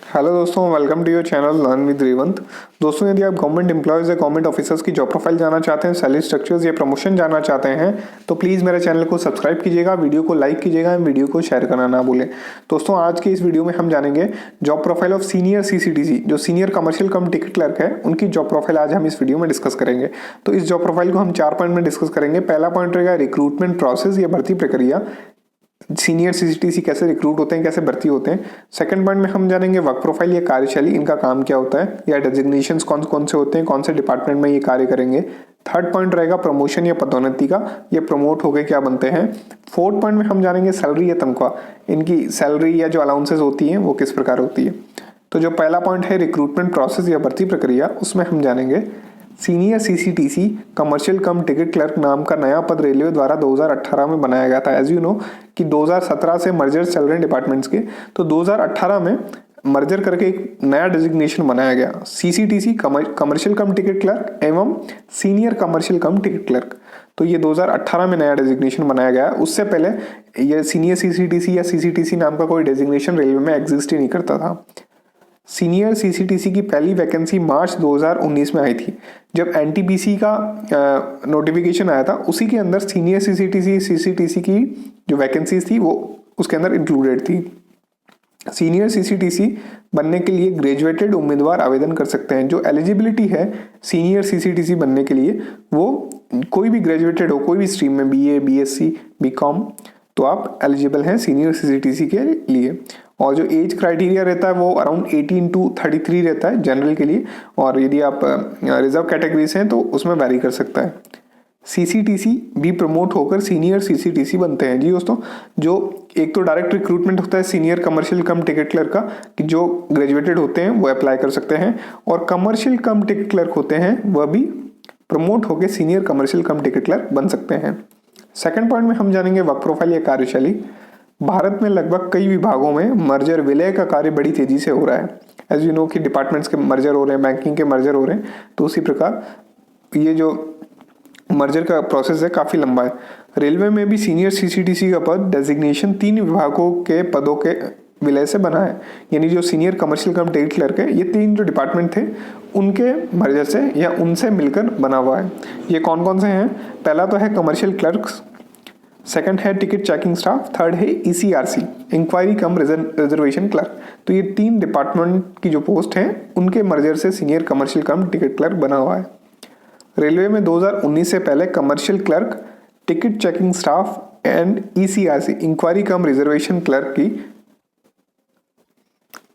Hello दोस्तों, welcome to your channel learn with Revanth. दोस्तों, यदि आप गवर्नमेंट एम्प्लॉयज़ या गवर्नमेंट ऑफिसर्स की जॉब प्रोफाइल जानना चाहते हैं, सैलरी स्ट्रक्चर्स या प्रमोशन जानना चाहते हैं, तो प्लीज़ मेरे चैनल को सब्सक्राइब कीजिएगा, वीडियो को लाइक कीजिएगा, वीडियो को शेयर करना ना भूलें। दोस्तों, आज के इस वीडियो में हम जानेंगे job profile of senior CCTC, जो senior commercial cum ticket clerk है, उनकी जॉब प्रोफाइल आज हम इस वीडियो में डिस्कस करेंगे। तो इस जॉब प्रोफाइल को हम 4 पॉइंट में डिस्कस करेंगे। पहला पॉइंट रहेगा रिक्रूटमेंट प्रोसेस या भर्ती प्रक्रिया, सीनियर सीसीटीसी कैसे रिक्रूट होते हैं, कैसे भर्ती होते हैं। सेकंड पॉइंट में हम जानेंगे वर्क प्रोफाइल या कार्यशैली, इनका काम क्या होता है, या डेजिग्नेशंस कौन कौन से होते हैं, कौन से डिपार्टमेंट में ये कार्य करेंगे। थर्ड पॉइंट रहेगा प्रमोशन या पदोन्नति का, ये प्रमोट होकर क्या बनते हैं। फोर्थ पॉइंट में हम जानेंगे सैलरी या तनख्वाह, इनकी सैलरी या जो अलाउंसेस होती हैं वो किस प्रकार होती है। तो जो पहला पॉइंट है रिक्रूटमेंट प्रोसेस या भर्ती प्रक्रिया, उसमें हम जानेंगे senior CCTC commercial cum ticket clerk नाम का नया पद रेलवे द्वारा 2018 में बनाया गया था। एज यू नो कि 2017 से मर्जर्स चल रहे हैं डिपार्टमेंट्स के, तो 2018 में मर्जर करके एक नया डेजिग्नेशन बनाया गया, CCTC commercial cum ticket clerk एवं senior commercial cum ticket clerk. तो ये 2018 में नया डेजिग्नेशन बनाया गया। उससे पहले ये सीनियर सीसीटीसी या सीसीटीसी नाम का कोई डेजिग्नेशन रेलवे में एग्जिस्ट ही नहीं करता था। सीनियर सीसीटीसी की पहली वैकेंसी मार्च 2019 में आई थी, जब एनटीपीसी का नोटिफिकेशन आया था। उसी के अंदर सीनियर सीसीटीसी की जो वैकेंसीज थी वो उसके अंदर इंक्लूडेड थी। सीनियर सीसीटीसी बनने के लिए ग्रेजुएटेड उम्मीदवार आवेदन कर सकते हैं। जो एलिजिबिलिटी है सीनियर सीसीटीसी बनने के लिए, वो कोई भी ग्रेजुएटेड हो, कोई भी स्ट्रीम में, बीए, बीएससी, बीकॉम, तो आप एलिजिबल हैं सीनियर सीसीटीसी के लिए। और जो एज क्राइटेरिया रहता है वो अराउंड 18 to 33 रहता है जनरल के लिए, और यदि आप रिजर्व कैटेगरीज हैं तो उसमें वैरी कर सकता है। सीसीटीसी भी प्रमोट होकर सीनियर सीसीटीसी बनते हैं। जी दोस्तों, जो एक तो डायरेक्ट रिक्रूटमेंट होता है senior commercial cum ticket clerk का, कि जो ग्रेजुएटेड होते हैं वो अप्लाई कर सकते हैं, और कमर्शियल कम टिकट क्लर्क होते हैं वह भी प्रमोट होकर senior commercial cum ticket clerk बन सकते हैं। सेकंड पॉइंट में हम जानेंगे वर्क प्रोफाइल या कार्यशैली। भारत में लगभग कई विभागों में मर्जर विलय का कार्य बड़ी तेजी से हो रहा है। एज यू नो कि डिपार्टमेंट्स के मर्जर हो रहे हैं, बैंकिंग के मर्जर हो रहे हैं, तो उसी प्रकार ये जो मर्जर का प्रोसेस है काफ़ी लंबा है। रेलवे में भी सीनियर सीसीटीसी का पद डेजिग्नेशन 3 विभागों के पदों के विलय से बना है। यानी जो senior commercial cum ticket clerk है, ये 3 जो डिपार्टमेंट थे उनके मर्जर से या उनसे मिलकर बना हुआ है। ये कौन कौन से हैं? पहला तो है कमर्शियल क्लर्क्स, सेकंड है टिकट चेकिंग स्टाफ, थर्ड है ईसीआरसी इंक्वायरी कम रिजर्वेशन क्लर्क। तो ये 3 डिपार्टमेंट की जो पोस्ट हैं उनके मर्जर से senior commercial cum ticket clerk बना हुआ है। रेलवे में 2019 से पहले commercial clerk, ticket checking staff and ECRC inquiry cum reservation clerk की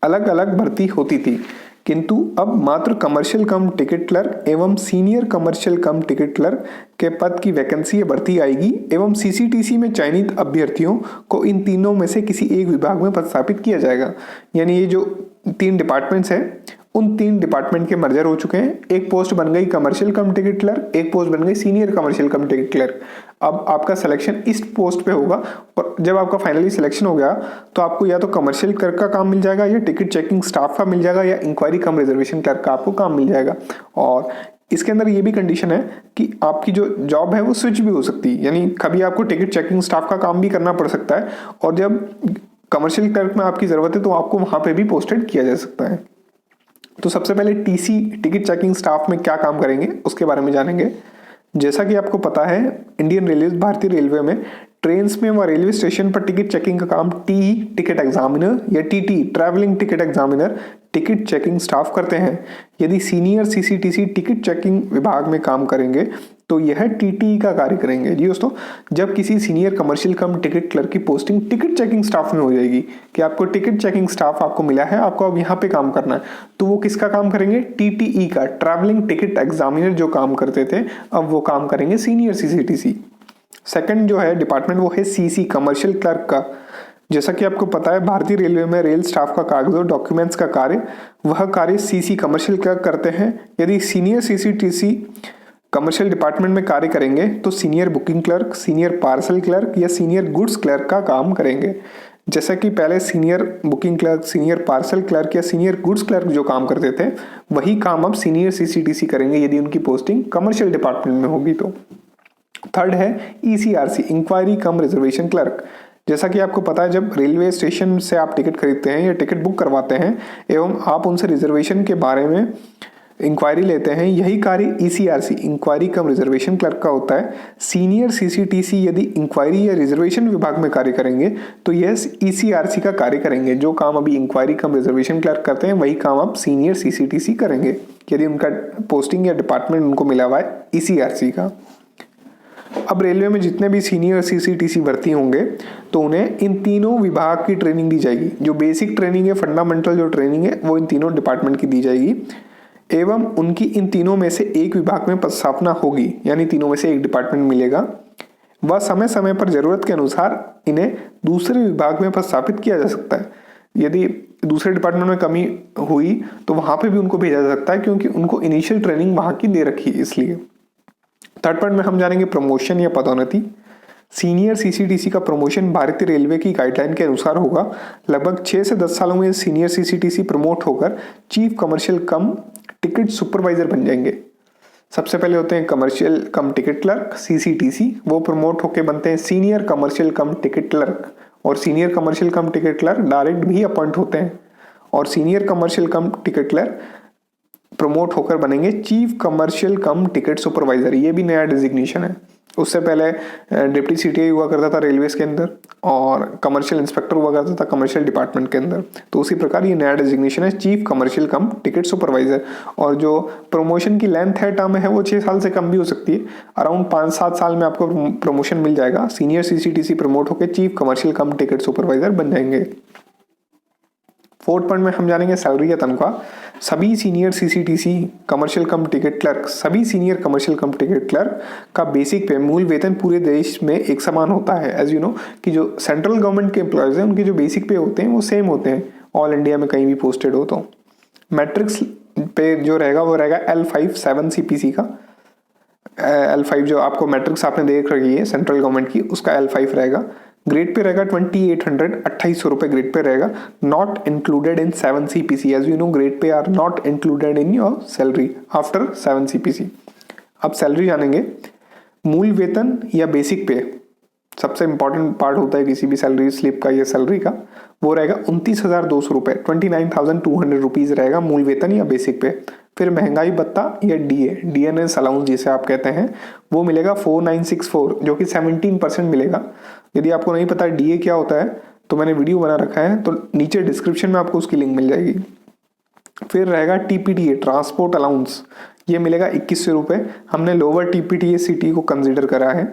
अलग अलग भर्ती होती थी, किंतु अब मात्र कमर्शियल कम टिकट क्लर्क एवं senior commercial cum ticket clerk के पद की वैकेंसी भर्ती आएगी, एवं सीसीटीसी में चयनित अभ्यर्थियों को इन तीनों में से किसी एक विभाग में पदस्थापित किया जाएगा। यानी ये जो 3 डिपार्टमेंट्स हैं, उन 3 डिपार्टमेंट के मर्जर हो चुके हैं। एक पोस्ट बन गई कमर्शियल कम टिकट क्लर्क, एक पोस्ट बन गई senior commercial cum ticket clerk. अब आपका सिलेक्शन इस पोस्ट पे होगा, और जब आपका फाइनली सिलेक्शन हो गया तो आपको या तो कमर्शियल क्लर्क का काम मिल जाएगा, या टिकट चेकिंग स्टाफ का मिल जाएगा, या इंक्वायरी कम रिजर्वेशन क्लर्क का आपको काम मिल जाएगा। और इसके अंदर ये भी कंडीशन है कि आपकी जो जॉब है वो स्विच भी हो सकती है। यानी कभी आपको टिकट चेकिंग स्टाफ का काम भी करना पड़ सकता है, और जब कमर्शियल क्लर्क में आपकी जरूरत है तो आपको वहां पे भी पोस्टेड किया जा सकता है। तो सबसे पहले टीसी टिकट चेकिंग स्टाफ में क्या काम करेंगे उसके बारे में जानेंगे। जैसा कि आपको पता है, इंडियन रेलवे, भारतीय रेलवे में ट्रेन्स में व रेलवे स्टेशन पर टिकट चेकिंग का काम टी टिकट एग्जामिनर या TT travelling ticket examiner ticket checking staff करते हैं। यदि सीनियर सीसीटीसी टिकट चेकिंग विभाग में काम करेंगे तो यह टीटी का कार्य करेंगे। जी दोस्तों, जब किसी senior commercial cum ticket clerk की पोस्टिंग टिकट चेकिंग स्टाफ में हो जाएगी, कि आपको टिकट चेकिंग स्टाफ आपको मिला है, आपको अब यहाँ पे काम करना है, तो वो किसका काम करेंगे? टीटीई का, ट्रैवलिंग टिकट एग्जामिनर जो काम करते थे, अब वो काम करेंगे सीनियर सीसीटीसी। सेकंड जो है डिपार्टमेंट वो है सीसी कमर्शियल क्लर्क का। जैसा कि आपको पता है, भारतीय रेलवे में रेल स्टाफ का कागज और डॉक्यूमेंट्स का कार्य, वह कार्य सीसी कमर्शियल क्लर्क करते हैं। यदि सीनियर सीसीटीसी कमर्शियल डिपार्टमेंट में कार्य करेंगे तो senior booking clerk, senior parcel clerk या सीनियर गुड्स क्लर्क का काम करेंगे। जैसा कि पहले senior booking clerk, senior parcel clerk या सीनियर गुड्स क्लर्क जो काम करते थे, वही काम अब सीनियर सीसीटीसी करेंगे यदि उनकी पोस्टिंग कमर्शियल डिपार्टमेंट में होगी तो। थर्ड है ईसीआरसी इंक्वायरी कम रिजर्वेशन क्लर्क। जैसा कि आपको पता है, जब रेलवे स्टेशन से आप टिकट खरीदते हैं या टिकट बुक करवाते हैं एवं आप उनसे रिजर्वेशन के बारे में इंक्वायरी लेते हैं, यही कार्य ईसीआरसी इंक्वायरी कम रिजर्वेशन क्लर्क का होता है। सीनियर सीसीटीसी यदि इंक्वायरी या रिजर्वेशन विभाग में कार्य करेंगे तो यह ईसीआरसी का कार्य करेंगे। जो काम अभी इंक्वायरी कम रिजर्वेशन क्लर्क करते हैं वही काम आप सीनियर सीसीटीसी करेंगे, यदि उनका पोस्टिंग या डिपार्टमेंट उनको मिला हुआ है ईसीआरसी का। अब रेलवे में जितने भी सीनियर सीसीटीसी भर्ती होंगे तो उन्हें इन तीनों विभाग की ट्रेनिंग दी जाएगी। जो बेसिक ट्रेनिंग है, फंडामेंटल जो ट्रेनिंग है, वो इन तीनों डिपार्टमेंट की दी जाएगी एवं उनकी इन तीनों में से एक विभाग में पदस्थापना होगी, यानी तीनों में से एक डिपार्टमेंट मिलेगा। वह समय समय पर जरूरत के अनुसार इन्हें दूसरे विभाग में पदस्थापित किया जा सकता है। यदि दूसरे डिपार्टमेंट में कमी हुई तो वहां पे भी उनको भेजा जा सकता है, क्योंकि उनको इनिशियल ट्रेनिंग वहां की दे रखी है इसलिए। थर्ड पॉइंट में हम जानेंगे प्रमोशन या पदोन्नति। सीनियर सीसीटीसी का प्रमोशन भारतीय रेलवे की गाइडलाइन के अनुसार होगा। लगभग 6 से 10 सालों में सीनियर सीसीटीसी प्रमोट होकर chief commercial cum ticket supervisor बन जाएंगे। सबसे पहले होते हैं commercial cum ticket clerk CCTC, वो प्रमोट होकर बनते हैं senior commercial cum ticket clerk, और senior commercial cum ticket clerk direct भी अपॉइंट होते हैं, और senior commercial cum ticket clerk promote होकर बनेंगे chief commercial cum ticket supervisor. ये भी नया डिजिग्नेशन है। उससे पहले डिप्टी सीटीआई हुआ करता था रेलवेज के अंदर, और कमर्शियल इंस्पेक्टर हुआ करता था कमर्शियल डिपार्टमेंट के अंदर। तो उसी प्रकार ये नया डिजिग्नेशन है chief commercial cum ticket supervisor. और जो प्रमोशन की लेंथ है, टर्म है, वो 6 साल से कम भी हो सकती है। अराउंड 5-7 साल में आपको प्रमोशन मिल जाएगा। सीनियर सीसीटीसी प्रमोट होकर chief commercial cum ticket supervisor बन जाएंगे। फोर्थ पॉइंट में हम जानेंगे सैलरी या तनख्वाह। सभी senior CCTC commercial cum ticket clerk, सभी senior commercial cum ticket clerk का बेसिक पे, मूल वेतन पूरे देश में एक समान होता है। एज यू नो कि जो सेंट्रल गवर्नमेंट के एम्प्लॉयज हैं उनके जो बेसिक पे होते हैं वो सेम होते हैं, ऑल इंडिया में कहीं भी पोस्टेड हो। तो मैट्रिक्स पे जो रहेगा वो रहेगा L5 7 CPC का। L5 जो आपको मैट्रिक्स आपने देख रखी है सेंट्रल गवर्नमेंट की, उसका L5 रहेगा। ग्रेड पे रहेगा 2800, 2800 रुपए ग्रेड पे रहेगा। Not included in 7 CPC, as you know grade pay are not included in your salary after 7 CPC। अब सैलरी जानेंगे। मूल वेतन या बेसिक पे, सबसे इंपॉर्टेंट पार्ट होता है किसी भी सैलरी स्लिप का या सैलरी का, वो रहेगा 29,200 रुपए, 29,200 रुपीज रहेगा मूल वेतन या बेसिक पे। फिर महंगाई भत्ता या डीएनएस अलाउंस जिसे आप कहते हैं, वो मिलेगा 4964, जो कि 17% मिलेगा। यदि आपको नहीं पता डीए क्या होता है तो मैंने वीडियो बना रखा है, तो नीचे डिस्क्रिप्शन में आपको उसकी लिंक मिल जाएगी। फिर रहेगा टीपीटीए ट्रांसपोर्ट अलाउंस, ये मिलेगा 2100 रुपये। हमने लोअर टीपीटीए सिटी को कंसिडर करा है।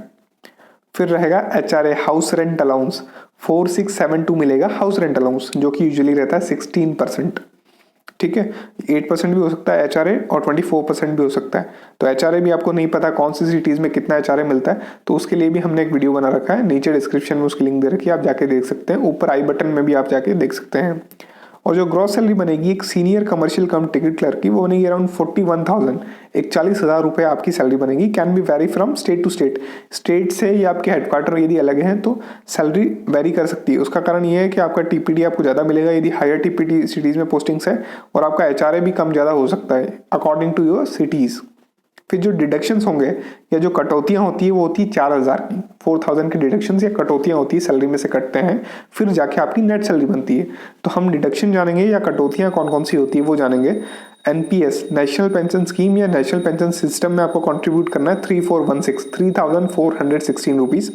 फिर रहेगा एचआरए हाउस रेंट अलाउंस, 4672 मिलेगा हाउस रेंट अलाउंस, जो कि यूजुअली रहता है 16%। ठीक है, 8% भी हो सकता है एचआरए और 24% भी हो सकता है। तो एचआरए भी आपको नहीं पता कौन सी सिटीज में कितना एचआरए मिलता है, तो उसके लिए भी हमने एक वीडियो बना रखा है। नीचे डिस्क्रिप्शन में उसकी लिंक दे रखी है, आप जाके देख सकते हैं। ऊपर आई बटन में भी आप जाके देख सकते हैं। और जो ग्रॉस सैलरी बनेगी एक senior commercial cum ticket clerk की, वो बनेगी अराउंड 41,000, 41,000 रुपये आपकी सैलरी बनेगी। Can be vary from state to state, state से या आपके हेडक्वार्टर यदि अलग हैं तो सैलरी वेरी कर सकती है। उसका कारण ये है कि आपका टीपीडी आपको ज़्यादा मिलेगा यदि हायर टीपीडी सिटीज़ में पोस्टिंग्स है, और आपका एचआरए भी कम ज़्यादा हो सकता है अकॉर्डिंग टू योर सिटीज़। फिर जो डिडक्शंस होंगे या जो कटौतियां होती है वो होती है 4,000 की, 4,000 की डिडक्शंस या कटौतियां होती है, सैलरी में से कटते हैं, फिर जाके आपकी नेट सैलरी बनती है। तो हम डिडक्शन जानेंगे या कटौतियां कौन कौन सी होती है वो जानेंगे। एनपीएस नेशनल पेंशन स्कीम या नेशनल पेंशन सिस्टम में आपको कंट्रीब्यूट करना है 3,416 रुपीज़।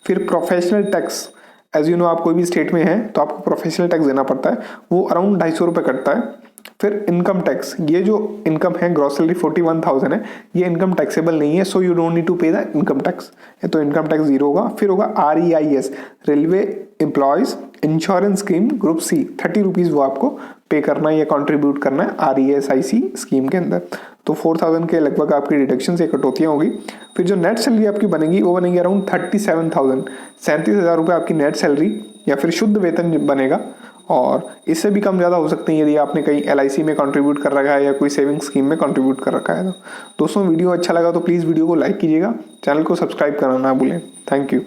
फिर professional tax, as you know आप कोई भी स्टेट में है तो आपको प्रोफेशनल टैक्स देना पड़ता है, वो अराउंड 250 रुपये कटता है। फिर इनकम टैक्स, ये जो इनकम है ग्रॉस सैलरी 41,000 है, ये इनकम टैक्सेबल नहीं है, so you don't need to pay the income tax, तो इनकम टैक्स 0 होगा। फिर होगा REIS railway employees insurance scheme group C, 30 rupees वो आपको पे करना है या कंट्रीब्यूट करना है RESIC स्कीम के अंदर। तो 4,000 के लगभग आपकी डिडक्शन से कटौतियाँ होगी। फिर जो नेट सैलरी आपकी बनेगी वो बनेगी अराउंड 37,000, 37,000 रुपये आपकी नेट सैलरी या फिर शुद्ध वेतन बनेगा, और इससे भी कम ज़्यादा हो सकते हैं यदि आपने कहीं LIC में कंट्रीब्यूट कर रखा है या कोई सेविंग स्कीम में कंट्रीब्यूट कर रखा है। तो दोस्तों वीडियो अच्छा लगा तो प्लीज़ वीडियो को लाइक कीजिएगा, चैनल को सब्सक्राइब करना ना भूलें। Thank you.